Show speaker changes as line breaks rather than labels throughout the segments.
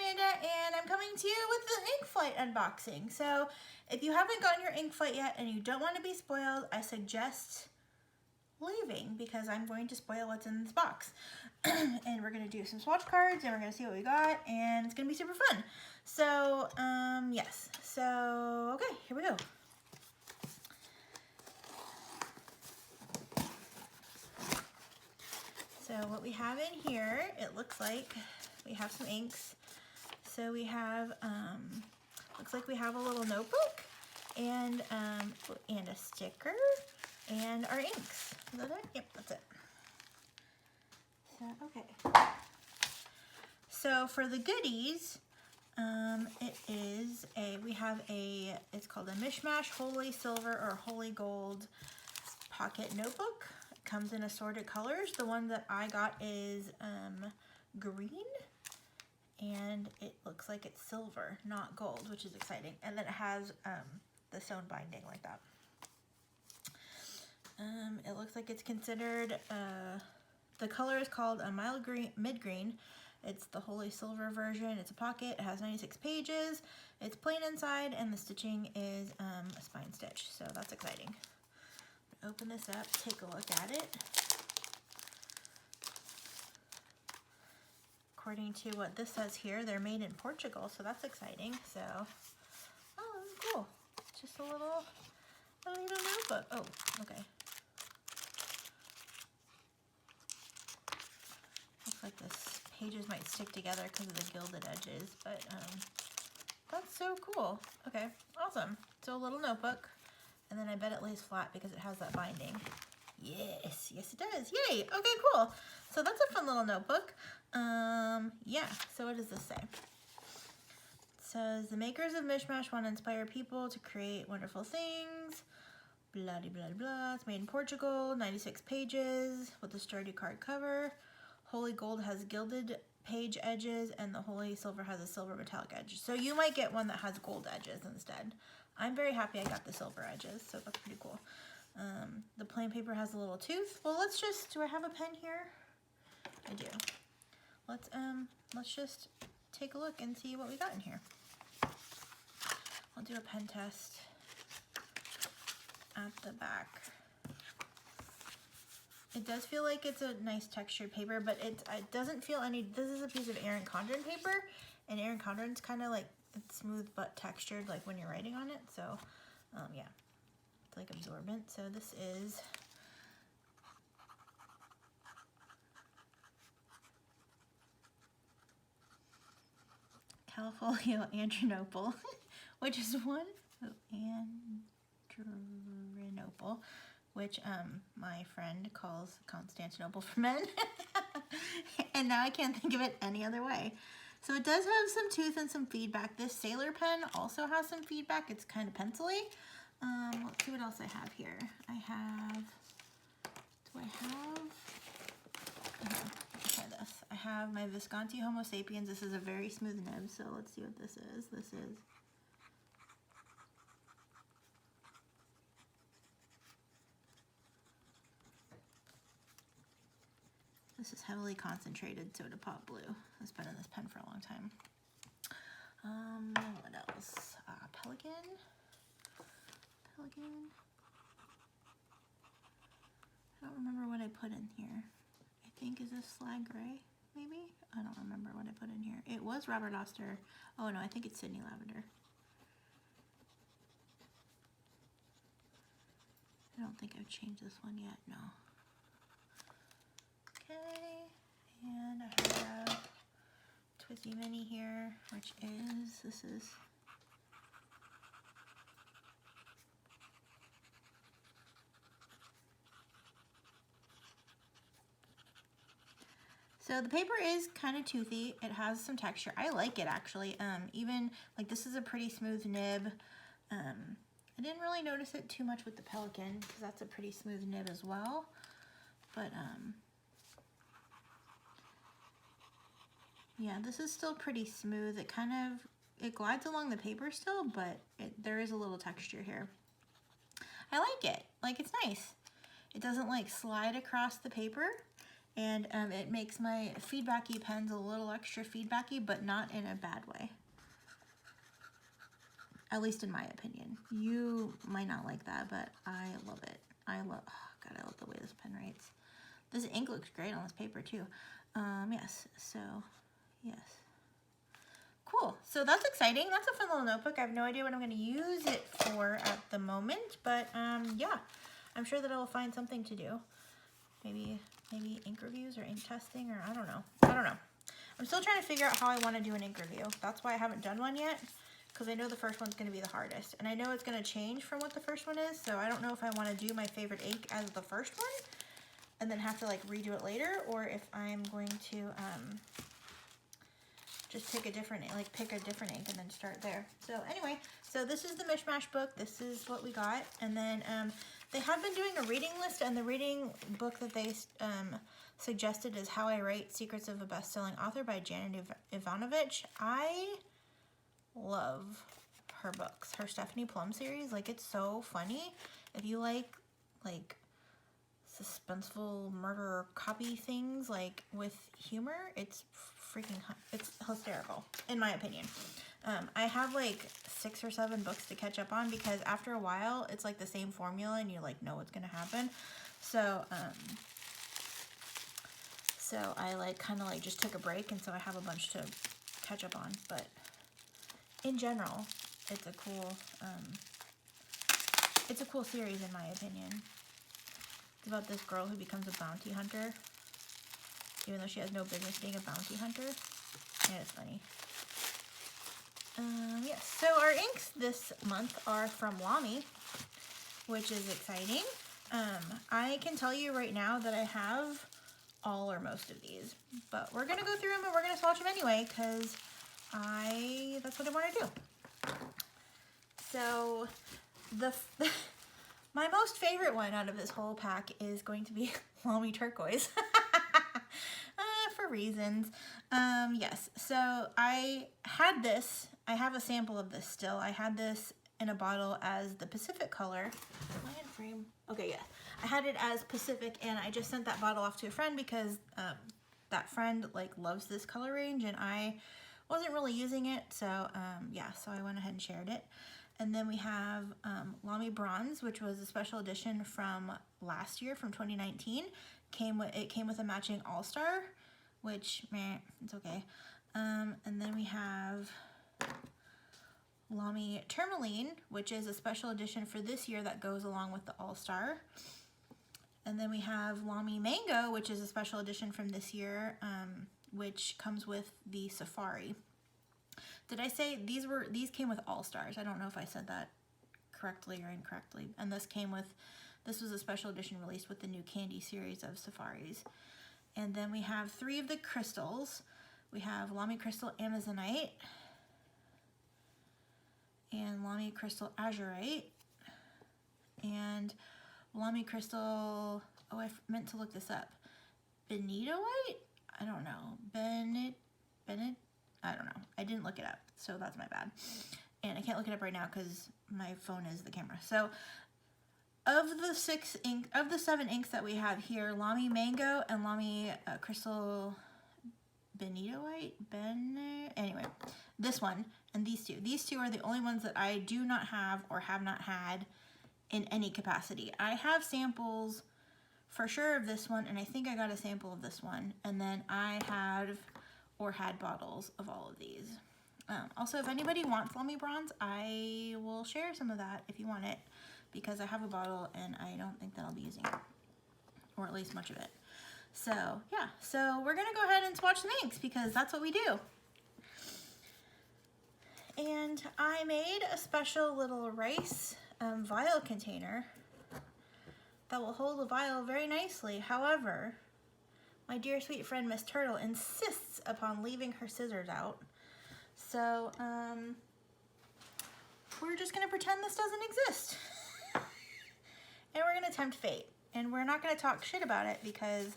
Amanda, and I'm coming to you with the Inkflight unboxing. So if you haven't gotten your Inkflight yet and you don't want to be spoiled, I suggest leaving because I'm going to spoil what's in this box. And we're going to do some swatch cards and we're going to see what we got, and it's going to be super fun. So, yes. So, okay, here we go. So what we have in here, it looks like we have some inks. So we have, looks like we have a little notebook and a sticker and our inks. Is that it? Yep, that's it. So, okay. So for the goodies, it's called a Mishmash Holy Silver or Holy Gold pocket notebook. It comes in assorted colors. The one that I got is green, and it looks like it's silver, not gold, which is exciting. And then it has the sewn binding like that. It looks like it's considered, the color is called a mild green, mid-green. It's the Holy Silver version. It's a pocket. It has 96 pages. It's plain inside, and the stitching is a spine stitch, so that's exciting. Open this up, take a look at it. According to what this says here, they're made in Portugal, so that's exciting. So, oh, that's cool. Just a little notebook. Oh, okay. Looks like this pages might stick together because of the gilded edges, but that's so cool. Okay, awesome. So a little notebook, and then I bet it lays flat because it has that binding. Yes, yes it does. Yay, okay, cool. So that's a fun little notebook. Yeah, so what does this say? It says, the makers of Mishmash want to inspire people to create wonderful things. Blah, blah, blah, blah. It's made in Portugal, 96 pages with a sturdy card cover. Holy Gold has gilded page edges, and the Holy Silver has a silver metallic edge. So you might get one that has gold edges instead. I'm very happy I got the silver edges, so that's pretty cool. The plain paper has a little tooth. Well, do I have a pen here? I do. Let's just take a look and see what we got in here. I'll do a pen test at the back. It does feel like it's a nice textured paper, but it doesn't feel any. This is a piece of Erin Condren paper, and Erin Condren's kind of like, it's smooth but textured, like when you're writing on it. So, yeah, it's like absorbent. So this is Califolio Andronople, which is one of Andronople, which my friend calls Constantinople for men. And now I can't think of it any other way. So it does have some tooth and some feedback. This Sailor pen also has some feedback. It's kind of pencil-y. Let's see what else I have here. Let's try this. I have my Visconti Homo sapiens. This is a very smooth nib, so let's see what this is. This is heavily concentrated soda pop blue. It's been in this pen for a long time. What else? Pelican. I don't remember what I put in here. I think, is this Slag Gray, maybe? I don't remember what I put in here. It was Robert Oster. Oh no, I think it's Sydney Lavender. I don't think I've changed this one yet, no. Okay, and I have Twisty Mini here, which is, this is so the paper is kind of toothy. It has some texture. I like it actually. Even like this is a pretty smooth nib. I didn't really notice it too much with the Pelican because that's a pretty smooth nib as well. But yeah, this is still pretty smooth. It glides along the paper still, but there is a little texture here. I like it. Like, it's nice. It doesn't like slide across the paper, And it makes my feedbacky pens a little extra feedbacky, but not in a bad way. At least in my opinion. You might not like that, but I love it. I love, oh God, I love the way this pen writes. This ink looks great on this paper too. Yes, so yes. Cool, so that's exciting. That's a fun little notebook. I have no idea what I'm gonna use it for at the moment, but yeah, I'm sure that I will find something to do. Maybe ink reviews or ink testing, or I don't know. I'm still trying to figure out how I want to do an ink review. That's why I haven't done one yet, because I know the first one's going to be the hardest. And I know it's going to change from what the first one is, so I don't know if I want to do my favorite ink as the first one and then have to like redo it later, or if I'm going to just pick a different ink and then start there. So anyway, so this is the Mishmash book. This is what we got. And then they have been doing a reading list, and the reading book that they suggested is How I Write Secrets of a Best-Selling Author by Janet Ivanovich. I love her books, her Stephanie Plum series. Like, it's so funny. If you like suspenseful murder copy things like with humor, it's hysterical in my opinion. I have like 6 or 7 books to catch up on, because after a while it's like the same formula and you like know what's gonna happen. So I like kind of like just took a break, and so I have a bunch to catch up on. But in general, it's a cool series in my opinion. It's about this girl who becomes a bounty hunter, even though she has no business being a bounty hunter. Yeah, it's funny. Yes, so our inks this month are from Lamy, which is exciting. I can tell you right now that I have all or most of these, but we're gonna go through them and we're gonna swatch them anyway, because that's what I want to do. So my most favorite one out of this whole pack is going to be Lamy Turquoise. For reasons. Yes, so I had this. I have a sample of this still. I had this in a bottle as the Pacific color. Am I in frame? Okay, yeah. I had it as Pacific, and I just sent that bottle off to a friend because that friend like loves this color range, and I wasn't really using it. So yeah, so I went ahead and shared it. And then we have Lamy Bronze, which was a special edition from last year, from 2019. It came with a matching All-Star, which, meh, it's okay. And then we have Lamy Tourmaline, which is a special edition for this year that goes along with the All-Star. And then we have Lamy Mango, which is a special edition from this year, which comes with the Safari. Did I say these came with All-Stars? I don't know if I said that correctly or incorrectly. And this was a special edition released with the new candy series of Safaris. And then we have 3 of the crystals. We have Lamy Crystal Amazonite and Lamy Crystal Azurite and Lamy Crystal, oh, I meant to look this up, Benitoite? I don't know. Bennett, I don't know. I didn't look it up, so that's my bad. And I can't look it up right now because my phone is the camera. So of the 7 inks that we have here, Lamy Mango and Lamy Crystal Benitoite, anyway, this one and these two. These two are the only ones that I do not have or have not had in any capacity. I have samples for sure of this one, and I think I got a sample of this one. And then I have or had bottles of all of these. Also, if anybody wants Lamy Bronze, I will share some of that if you want it, because I have a bottle and I don't think that I'll be using it, or at least much of it. So yeah, so we're gonna go ahead and swatch some inks because that's what we do. And I made a special little rice vial container that will hold the vial very nicely. However, my dear sweet friend Miss Turtle insists upon leaving her scissors out. So we're just gonna pretend this doesn't exist. And we're gonna tempt fate. And we're not gonna talk shit about it because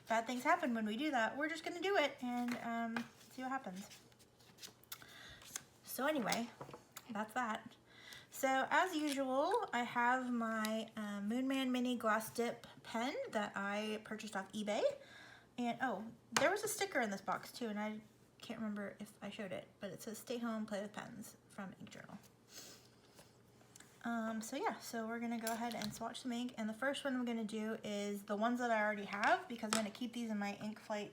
bad things happen when we do that. We're just gonna do it and see what happens. So anyway, that's that. So as usual, I have my Moonman Mini Gloss Dip pen that I purchased off eBay. And oh, there was a sticker in this box too, and I can't remember if I showed it, but it says "Stay home, play with pens" from Ink Journal. So yeah, so we're gonna go ahead and swatch some ink, and the first one I'm gonna do is the ones that I already have, because I'm gonna keep these in my Inkflight,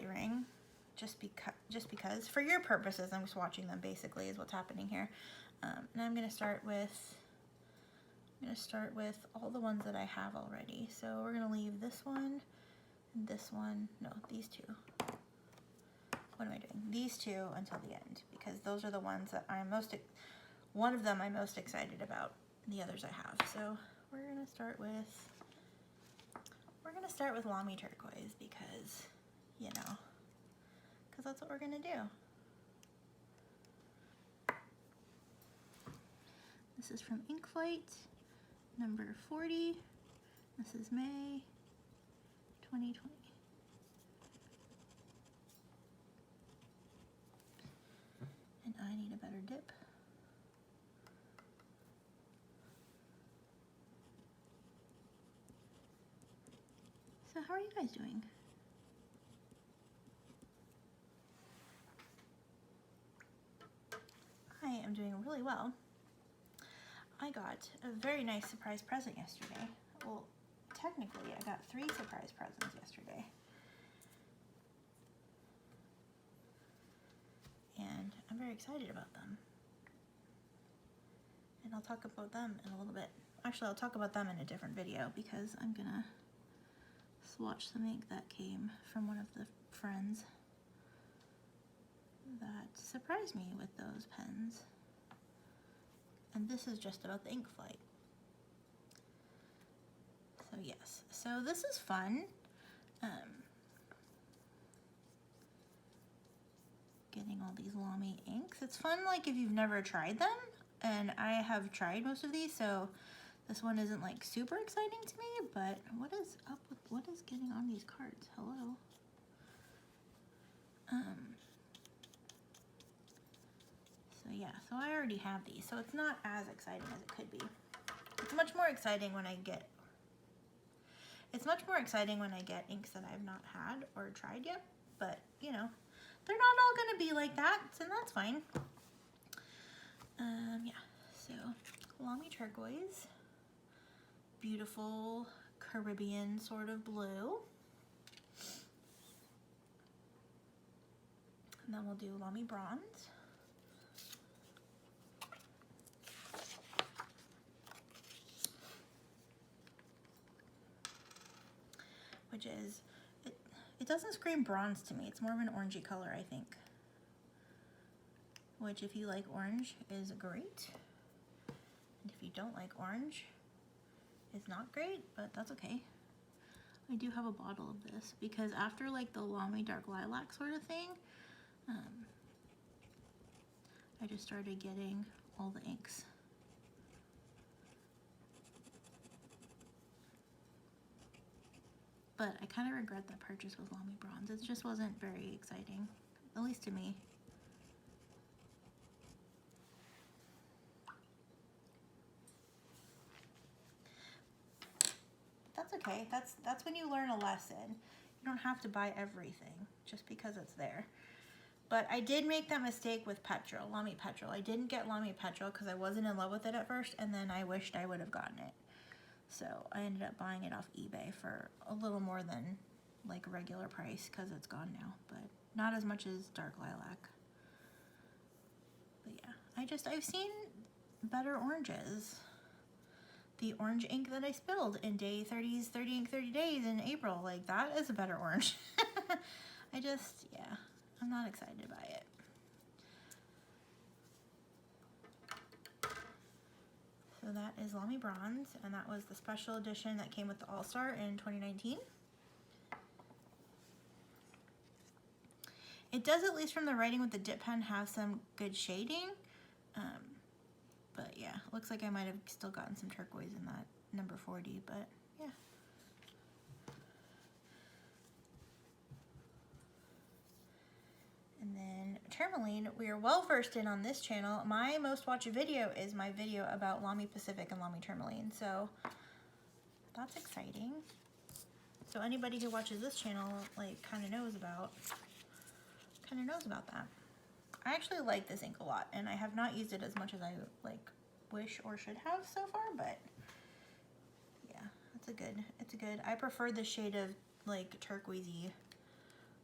ring, just because for your purposes I'm swatching them basically is what's happening here. And I'm gonna start with all the ones that I have already. So we're gonna leave this one and this one, no, these two. What am I doing? These two until the end, because those are the ones that one of them I'm most excited about, and the others I have. So we're gonna start with Lamy Turquoise, because, you know, because that's what we're gonna do. This is from Inkflight, number 40. This is May 2020. And I need a better dip. So how are you guys doing? I am doing really well. I got a very nice surprise present yesterday. Well, technically I got 3 surprise presents yesterday. And I'm very excited about them. And I'll talk about them in a little bit. Actually, I'll talk about them in a different video, because I'm gonna swatch some ink that came from one of the friends that surprised me with those pens. And this is just about the Inkflight. So yes, so this is fun. Getting all these Lamy inks. It's fun, like, if you've never tried them, and I have tried most of these, so this one isn't like super exciting to me, but what is up with, what is getting on these cards? Hello. So yeah, so I already have these, so it's not as exciting as it could be. It's much more exciting when I get inks that I've not had or tried yet, but you know, they're not all gonna be like that, so that's fine. Yeah, so Lamy Turquoise, beautiful Caribbean sort of blue. And then we'll do Lamy Bronze. Which is, it doesn't scream bronze to me. It's more of an orangey color, I think. Which, if you like orange, is great. And if you don't like orange, it's not great, but that's okay. I do have a bottle of this, because after like the Lamy Dark Lilac sort of thing, I just started getting all the inks. But I kind of regret that purchase with Lamy Bronze. It just wasn't very exciting, at least to me. That's okay. That's when you learn a lesson. You don't have to buy everything just because it's there. But I did make that mistake with Petrol, Lamy Petrol. I didn't get Lamy Petrol because I wasn't in love with it at first, and then I wished I would have gotten it. So I ended up buying it off eBay for a little more than like regular price, because it's gone now, but not as much as Dark Lilac. But yeah, I've seen better oranges. The orange ink that I spilled in Day 30's 30 Ink 30 Days in April, like, that is a better orange. Yeah, I'm not excited by it. So that is Lamy Bronze, and that was the special edition that came with the All-Star in 2019. It does, at least from the writing with the dip pen, have some good shading. But yeah, looks like I might have still gotten some turquoise in that number 40, but yeah. And then Tourmaline, we are well versed in on this channel. My most watched video is my video about Lamy Pacific and Lamy Tourmaline, so that's exciting. So anybody who watches this channel, like, kind of knows about that. I actually like this ink a lot, and I have not used it as much as I, like, wish or should have so far, but yeah, it's a good, I prefer the shade of, like, turquoisey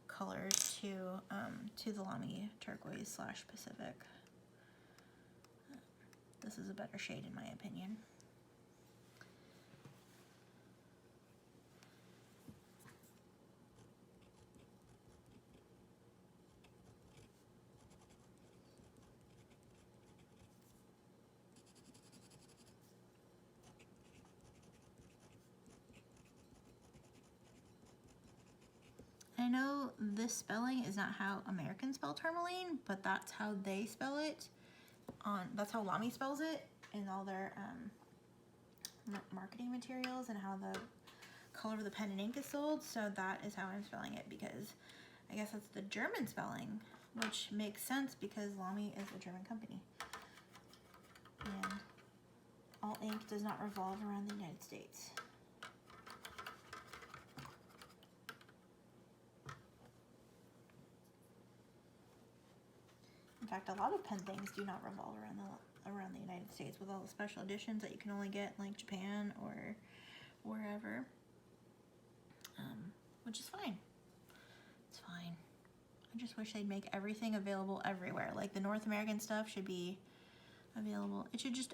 colors to the Lamy Turquoise / Pacific. This is a better shade in my opinion. I know this spelling is not how Americans spell tourmaline, but that's how they spell it. That's how Lamy spells it in all their marketing materials and how the color of the pen and ink is sold. So that is how I'm spelling it, because I guess that's the German spelling, which makes sense because Lamy is a German company. And all ink does not revolve around the United States. In fact, a lot of pen things do not revolve around the United States, with all the special editions that you can only get in, like, Japan or wherever, which is fine. It's fine. I just wish they'd make everything available everywhere. Like, the North American stuff should be available.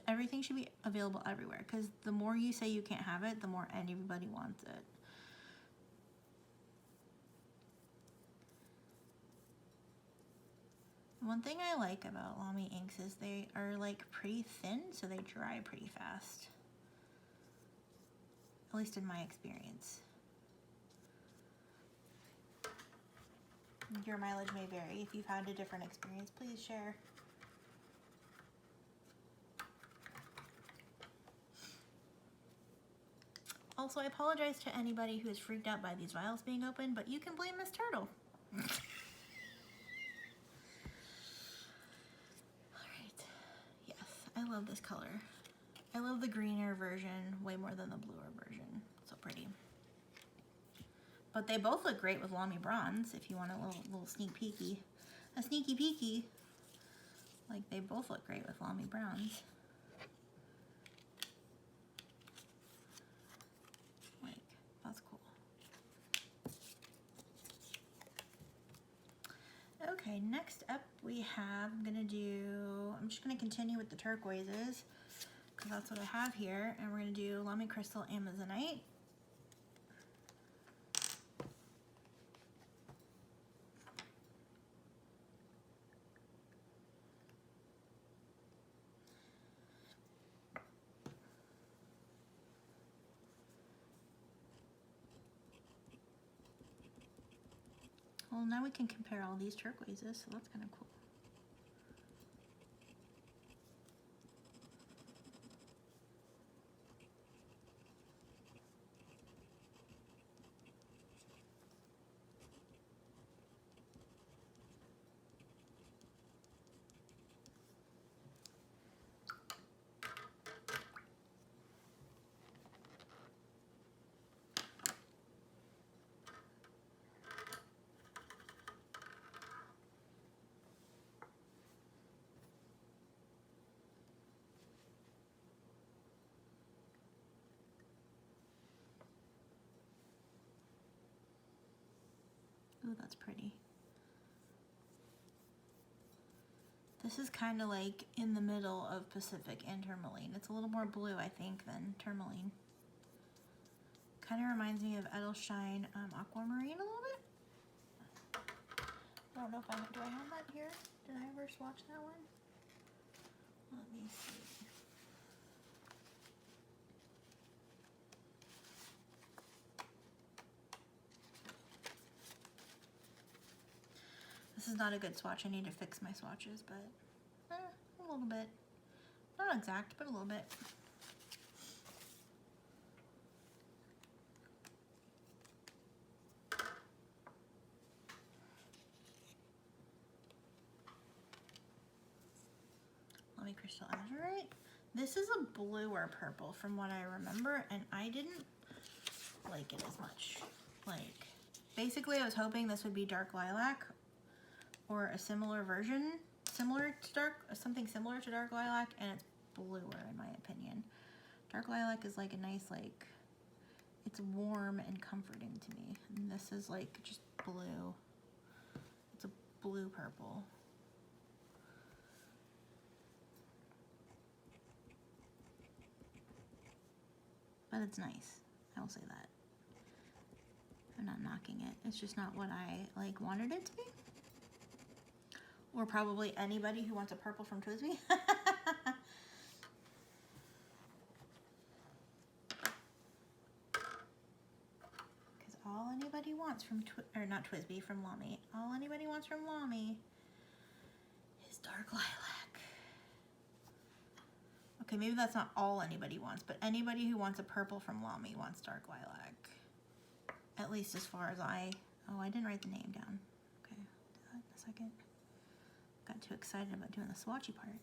Everything should be available everywhere, because the more you say you can't have it, the more everybody wants it. One thing I like about Lamy inks is they are, like, pretty thin, so they dry pretty fast. At least in my experience. Your mileage may vary. If you've had a different experience, please share. Also, I apologize to anybody who is freaked out by these vials being open, but you can blame Miss Turtle. I love this color. I love the greener version way more than the bluer version. So pretty. But they both look great with Lamy Bronze if you want a little sneaky peeky. Like, they both look great with Lamy Bronze. Like, that's cool. Okay, next up we have, I'm just gonna continue with the turquoises, because that's what I have here, and we're gonna do Lamy Crystal Amazonite. Well, now we can compare all these turquoises, so that's kind of cool. Ooh, that's pretty. This is kind of like in the middle of Pacific and Tourmaline. It's a little more blue, I think, than Tourmaline. Kind of reminds me of Edelstein Aquamarine a little bit. I don't know if do I have that here? Did I ever swatch that one? Let me see. This is not a good swatch. I need to fix my swatches, but a little bit. Not exact, but a little bit. Lamy Crystal Azurite. This is a bluer purple from what I remember, and I didn't like it as much. Like, basically I was hoping this would be dark lilac or a similar version, something similar to dark lilac, and it's bluer in my opinion. Dark lilac is like a nice, like, it's warm and comforting to me. And this is like just blue. It's a blue purple. But it's nice, I will say that. I'm not knocking it. It's just not what I like wanted it to be. Or probably anybody who wants a purple from Twisby. Because all anybody wants from, not Twisby, from Lamy. All anybody wants from Lamy is dark lilac. Okay, maybe that's not all anybody wants, but anybody who wants a purple from Lamy wants dark lilac. At least as far as I didn't write the name down. Okay, do that in a second. Got too excited about doing the swatchy part.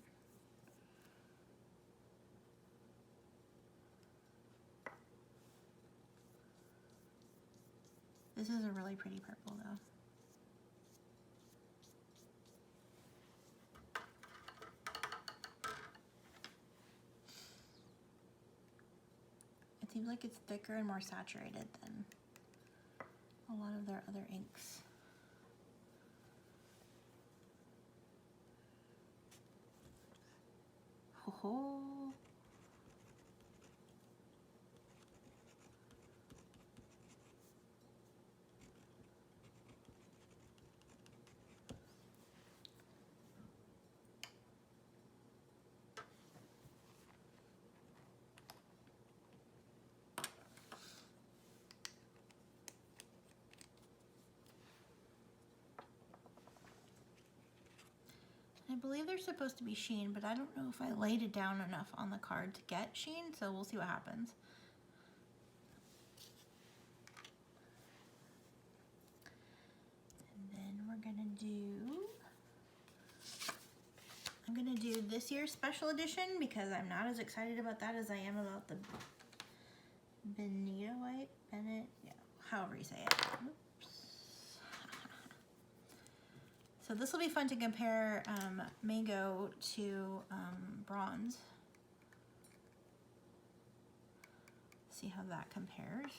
This is a really pretty purple though. It seems like it's thicker and more saturated than a lot of their other inks. Ho ho. I believe they're supposed to be sheen, but I don't know if I laid it down enough on the card to get sheen, so we'll see what happens. And then I'm gonna do this year's special edition because I'm not as excited about that as I am about the Bennett, yeah, however you say it. Oops. So this will be fun to compare Mango to Bronze. See how that compares.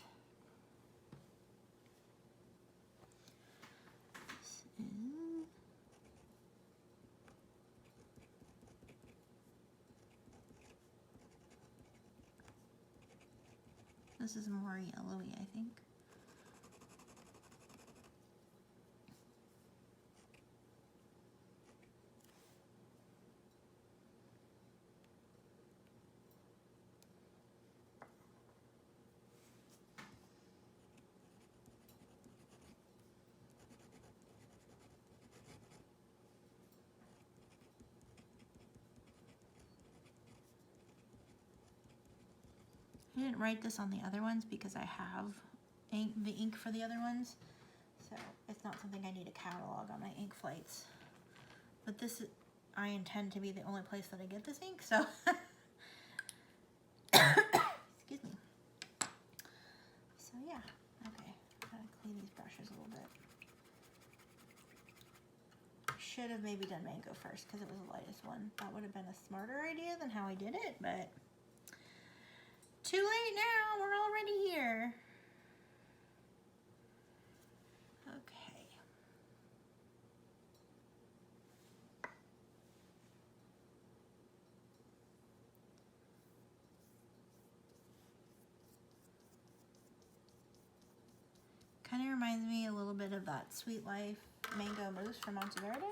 This is more yellowy, I think. I didn't write this on the other ones because I have the ink for the other ones, so it's not something I need a catalog on my Inkflights. But this, I intend to be the only place that I get this ink, so excuse me. So yeah, okay, gotta clean these brushes a little bit. Should have maybe done Mango first because it was the lightest one. That would have been a smarter idea than how I did it, but too late now, we're already here. Okay. Kind of reminds me a little bit of that Sweet Life Mango Mousse from Monteverde.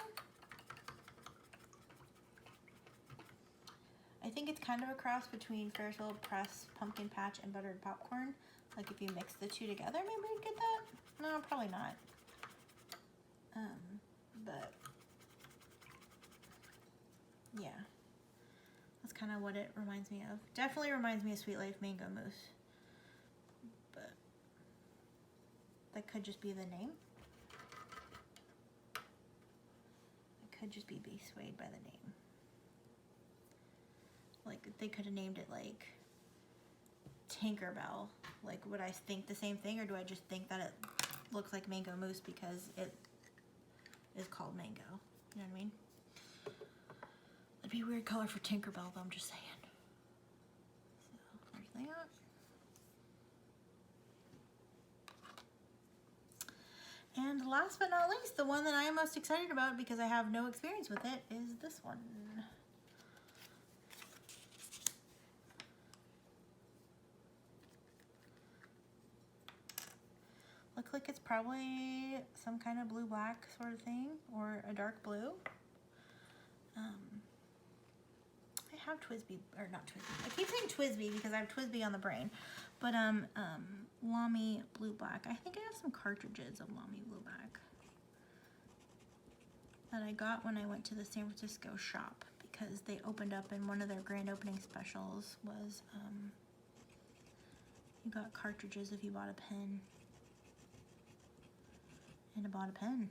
I think it's kind of a cross between Ferris Wheel Press, Pumpkin Patch, and Buttered Popcorn. Like if you mix the two together, maybe you'd get that. No, probably not. But yeah, that's kind of what it reminds me of. Definitely reminds me of Sweet Life Mango Mousse. But that could just be the name. It could just be swayed by the name. Like they could have named it like Tinkerbell. Like, would I think the same thing, or do I just think that it looks like mango mousse because it is called mango? You know what I mean? It'd be a weird color for Tinkerbell, though, I'm just saying. So, there's that. And last but not least, the one that I am most excited about because I have no experience with it is this one. Looks like it's probably some kind of blue-black sort of thing, or a dark blue. I have Twisby, or not Twisby. I keep saying Twisby because I have Twisby on the brain. But Lamy blue-black. I think I have some cartridges of Lamy blue-black that I got when I went to the San Francisco shop because they opened up, and one of their grand opening specials was you got cartridges if you bought a pen. And I bought a pen.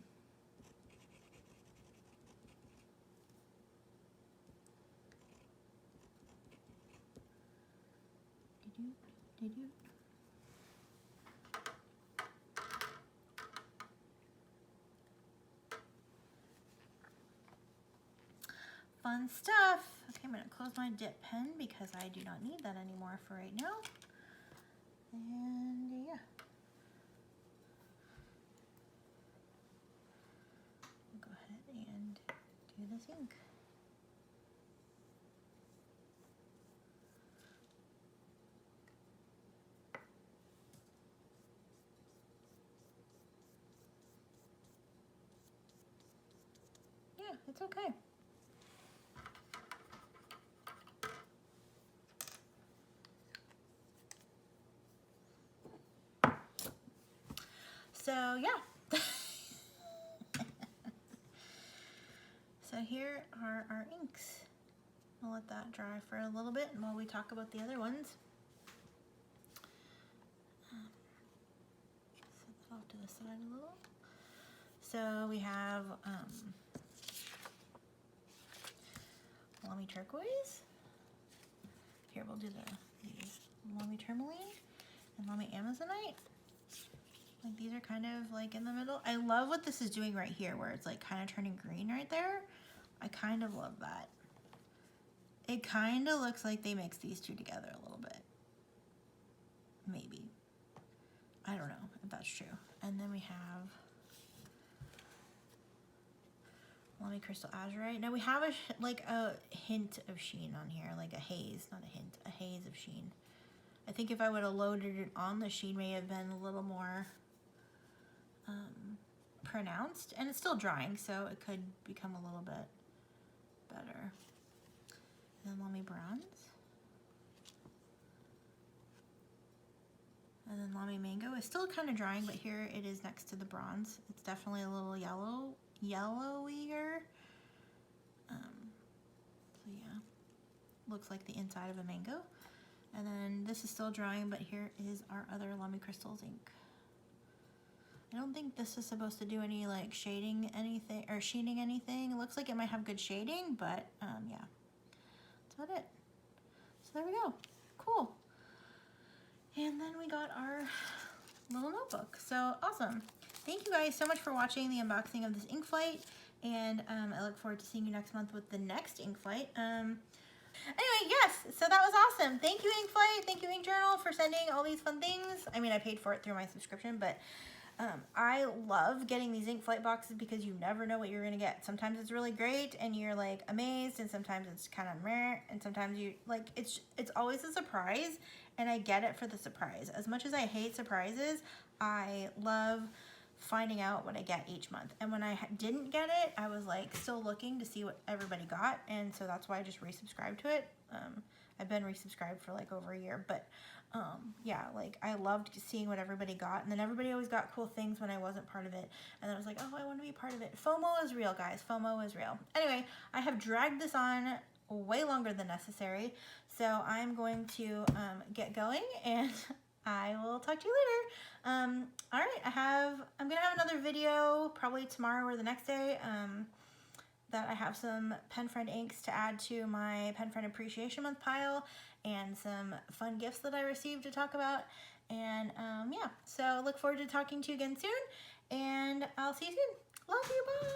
Fun stuff. Okay, I'm going to close my dip pen because I do not need that anymore for right now. And yeah. I'll go ahead and do this ink. Yeah, it's okay. So yeah. So here are our inks. I'll let that dry for a little bit while we talk about the other ones. Set that off to the side a little. So we have Lamy Turquoise. Here we'll do the Lamy Tourmaline and Lamy Amazonite. Like these are kind of like in the middle. I love what this is doing right here where it's like kind of turning green right there. I kind of love that. It kind of looks like they mixed these two together a little bit. Maybe. I don't know if that's true. And then we have Lamy Crystal Azurite. Now we have like a hint of sheen on here, like a haze, not a hint, a haze of sheen. I think if I would have loaded it on, the sheen may have been a little more pronounced, and it's still drying, so it could become a little bit better. And then Lamy Bronze. And then Lamy Mango is still kind of drying, but here it is next to the bronze. It's definitely a little yellowier. So yeah, looks like the inside of a mango. And then this is still drying, but here is our other Lamy Crystals ink. I don't think this is supposed to do any like shading anything or sheening anything. It looks like it might have good shading, but yeah, that's about it. So there we go. Cool. And then we got our little notebook. So awesome. Thank you guys so much for watching the unboxing of this Inkflight. And I look forward to seeing you next month with the next Inkflight. Anyway, yes, so that was awesome. Thank you, Inkflight. Thank you, Ink Journal, for sending all these fun things. I mean, I paid for it through my subscription, but I love getting these Inkflight boxes because you never know what you're gonna get. Sometimes it's really great and you're like amazed, and sometimes it's kind of meh, and sometimes you like it's always a surprise, and I get it for the surprise. As much as I hate surprises, I love finding out what I get each month. And when I didn't get it, I was like still looking to see what everybody got, and so that's why I just resubscribed to it. I've been resubscribed for like over a year, but yeah, like I loved seeing what everybody got, and then everybody always got cool things when I wasn't part of it, and then I was like, oh, I want to be part of it. FOMO is real, guys. FOMO is real. Anyway, I have dragged this on way longer than necessary, so I'm going to get going, and I will talk to you later. All right, I'm gonna have another video probably tomorrow or the next day that I have some Pen Friend inks to add to my Pen Friend Appreciation Month pile, and some fun gifts that I received to talk about. And yeah, so look forward to talking to you again soon, and I'll see you soon. Love you, bye!